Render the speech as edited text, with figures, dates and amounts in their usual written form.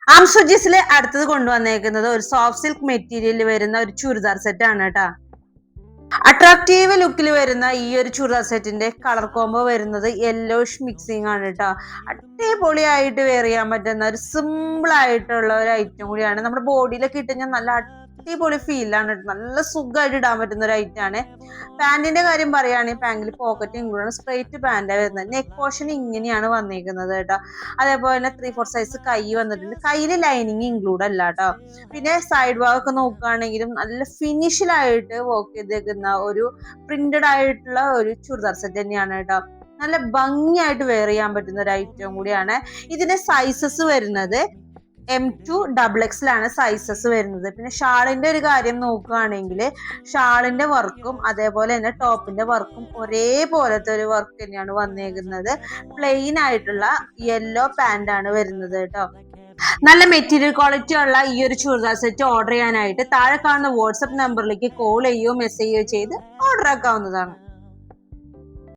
ആംസുജീസിലെ അടുത്തത് കൊണ്ടുവന്നേക്കുന്നത് ഒരു soft silk material വരുന്ന ഒരു ചുരിദാർ സെറ്റ് ആണ് കേട്ടോ. അട്രാക്റ്റീവ് ലുക്കിൽ വരുന്ന ഈ ഒരു ചുരിദാർ സെറ്റിന്റെ കളർ കോംബോ വരുന്നത് യെല്ലോഷ് മിക്സിംഗ് ആണ് കേട്ടോ. അടിപൊളിയായിട്ട് വെയർ ചെയ്യാൻ പറ്റുന്ന ഒരു സിമ്പിൾ ആയിട്ടുള്ള ഒരു ഐറ്റം കൂടിയാണ്. നമ്മുടെ ബോഡിയിലൊക്കെ ഇട്ട് കഴിഞ്ഞാൽ നല്ല അടിപൊളി ഫീലാണ്, നല്ല സുഖമായിട്ട് ഇടാൻ പറ്റുന്ന ഒരു ഐറ്റം ആണ്. പാന്റിന്റെ കാര്യം പറയുകയാണെങ്കിൽ പാന്റിൽ പോക്കറ്റ് ഇൻക്ലൂഡ് ആണ്, സ്ട്രൈറ്റ് പാന്റാണ് വരുന്നത്. നെക്ക് പോർഷൻ ഇങ്ങനെയാണ് വന്നിരിക്കുന്നത് കേട്ടോ. അതേപോലെ തന്നെ 3/4 സൈസ് കൈ വന്നിട്ടുണ്ട്. കയ്യിൽ ലൈനിങ് ഇൻക്ലൂഡ് അല്ല കേട്ടോ. പിന്നെ സൈഡ് ഭാഗമൊക്കെ നോക്കുകയാണെങ്കിലും നല്ല ഫിനിഷിലായിട്ട് വർക്ക് ചെയ്തേക്കുന്ന ഒരു പ്രിന്റഡ് ആയിട്ടുള്ള ഒരു ചുരിദാർ സെറ്റ് തന്നെയാണ് കേട്ടോ. നല്ല ഭംഗിയായിട്ട് വെയർ ചെയ്യാൻ പറ്റുന്ന ഒരു ഐറ്റം കൂടിയാണ്. ഇതിന്റെ സൈസസ് വരുന്നത് M2 XXL ആണ് സൈസസ് വരുന്നത്. പിന്നെ ഷാളിന്റെ ഒരു കാര്യം നോക്കുകയാണെങ്കിൽ ഷാളിന്റെ വർക്കും അതേപോലെ തന്നെ ടോപ്പിന്റെ വർക്കും ഒരേപോലത്തെ ഒരു വർക്ക് തന്നെയാണ് വന്നേക്കുന്നത്. പ്ലെയിൻ ആയിട്ടുള്ള യെല്ലോ പാന്റ് ആണ് വരുന്നത് കേട്ടോ. നല്ല മെറ്റീരിയൽ ക്വാളിറ്റി ഉള്ള ഈ ഒരു ചുരിദാർ സെറ്റ് ഓർഡർ ചെയ്യാനായിട്ട് താഴെ കാണുന്ന വാട്സപ്പ് നമ്പറിലേക്ക് കോൾ ചെയ്യുകയോ മെസ്സേജ് ചെയ്യുകയോ ചെയ്ത് ഓർഡർ ആക്കാവുന്നതാണ്.